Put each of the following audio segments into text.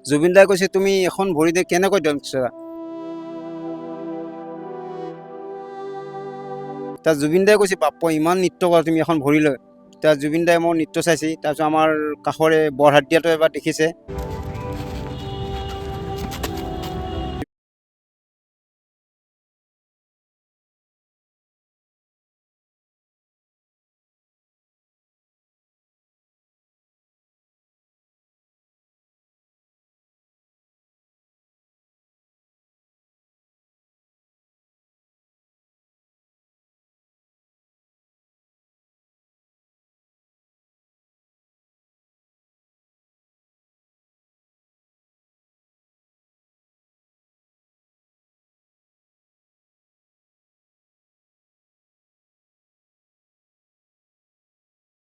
জুবিন দাই কৈছে তুমি এখন ভৰিতে কেনেকৈ ডান্স কৰা। তাৰ জুবিন দাই কৈছে বাপ্পা ইমান নৃত্য কৰা তুমি এখন ভৰি লৈ। তাৰ জুবিন দাই মোৰ নৃত্য চাইছে, তাৰপিছত আমাৰ কাষৰে বৰহাটীয়াটো এবাৰ দেখিছে।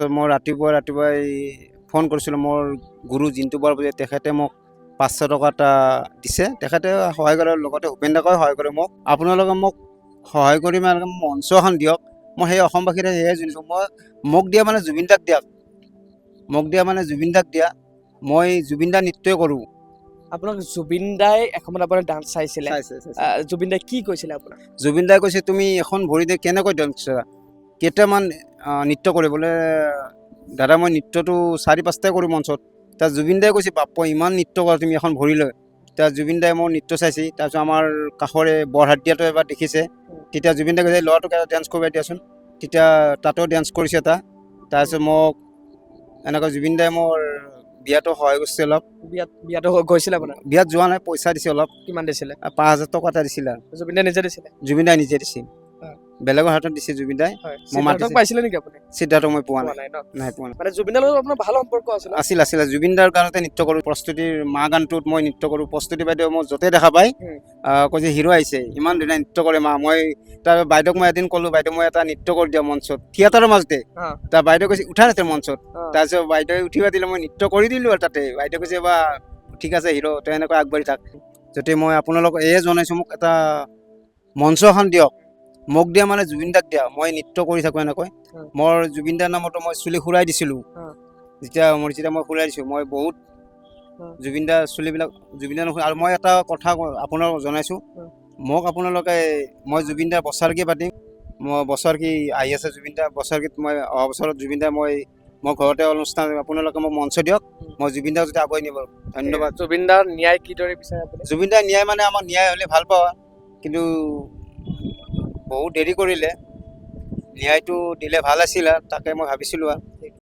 মই ৰাতিপুৱাই ফোন কৰিছিলোঁ মোৰ গুৰু জিন্তু বৰপূজাৰী, তেখেতে মোক 500 টকা এটা দিছে। তেখেতে সহায় কৰাৰ লগতে ভূপেন দাকৈ সহায় কৰে মোক। আপোনালোকে মোক সহায় কৰি মানে মঞ্চ এখন দিয়ক। মই সেই অসমবাসীৰে সেয়ে জুৰিছোঁ। মোক দিয়া মানে জুবিন দাক দিয়ক, মোক দিয়া মানে জুবিন দাক দিয়া। মই জুবিন দা নৃত্যই কৰোঁ। আপোনাক জুবিন দাই এসময়ত আপোনাৰ ডান্স চাইছিলে, জুবিন দাই কি কৈছিলে আপোনাক? জুবিন দাই কৈছে তুমি এখন ভৰিতে কেনেকৈ ডান্স কৰা। কেইটামান নৃত্য কৰিবলৈ, দাদা মই নৃত্যটো 4-5টাই কৰোঁ মঞ্চত। তাৰ জুবিন দাই কৈছে বাপ্পা ইমান নৃত্য কৰা তুমি এখন ভৰি লৈ। তাৰ জুবিন দাই মোৰ নৃত্য চাইছে, তাৰপিছত আমাৰ কাষৰে বৰহাটীয়াটো এবাৰ দেখিছে। তেতিয়া জুবিন দাই কৈছে ল'ৰাটোক এটা ডান্স কৰিব দিয়াচোন। তেতিয়া তাতেও ডান্স কৰিছে এটা। তাৰপিছত মোক এনেকৈ জুবিন দাই মোৰ বিয়াতো সহায় কৰিছে অলপ। বিয়াতো গৈছিলে আপোনাৰ? বিয়াত যোৱা নাই, পইচা দিছে অলপ। কিমান দিছিলে? 5,000 টকা এটা দিছিলে। জুবিন দাই নিজে দিছিলে? জুবিন দাই নিজে দিছিল, বেলেগৰ হাতত দিছে জুবিন দাই। সিদ্ধাৰ্থক পাইছিলে নেকি আপুনি? সিদ্ধাৰ্থক মই পোৱা নাই। নাই পোৱা। মানে জুবিন দাৰ লগত আপোনাৰ ভাল সম্পৰ্ক আছিল। জুবিন দাৰ গানতে নৃত্য কৰোঁ। প্ৰস্তুতিৰ মা গানটোত মই নৃত্য কৰোঁ। প্ৰস্তুতি বাইদেউ মই য'তে দেখা পাই কৈছে হিৰো আহিছে, ইমান ধুনীয়া নৃত্য কৰে মা। মই তাৰ বাইদেউক মই এদিন ক'লো বাইদেউ মই এটা নৃত্য কৰি দিয়া মঞ্চত, থিয়েটাৰৰ মাজতে। তাৰ বাইদেউ কৈছে উঠা নাতে মঞ্চত। তাৰপিছত বাইদেউ উঠিব দিলে, মই নৃত্য কৰি দিলোঁ আৰু তাতে। বাইদেউ কৈছে বা ঠিক আছে হিৰো, তই এনেকৈ আগবাঢ়ি থাক। যদি মই আপোনালোকক এয়ে জনাইছোঁ, মোক এটা মঞ্চ এখন দিয়ক। মোক দিয়া মানে জুবিন দাক দিয়া। মই নৃত্য কৰি থাকোঁ এনেকৈ। মোৰ জুবিন দাৰ নামতো মই চুলি খুৰাই দিছিলোঁ। যেতিয়া মই খুৰাই দিছোঁ, মই বহুত জুবিন দাৰ চুলিবিলাক জুবিন দাৰ। আৰু মই এটা কথা আপোনালোকক জনাইছোঁ, মোক আপোনালোকে, মই জুবিন দাৰ বছৰকি পাতিম। মই বছৰকি আহি আছে জুবিন দাৰ বছৰকিত, মই অহা বছৰত জুবিন দাৰ মই ঘৰতে অনুষ্ঠান, আপোনালোকে মোক মঞ্চ দিয়ক। মই জুবিন দাক যদি আগুৱাই নিব। ধন্যবাদ। জুবিন দাৰ ন্যায় কিদৰে বিচাৰে আপুনি? জুবিন দাৰ ন্যায় মানে আমাৰ ন্যায় হ'লে ভাল পাওঁ, কিন্তু বহুত দেৰি কৰিলে। ন্যায়টো দিলে ভাল আছিল, তাকে মই ভাবিছিলোঁ।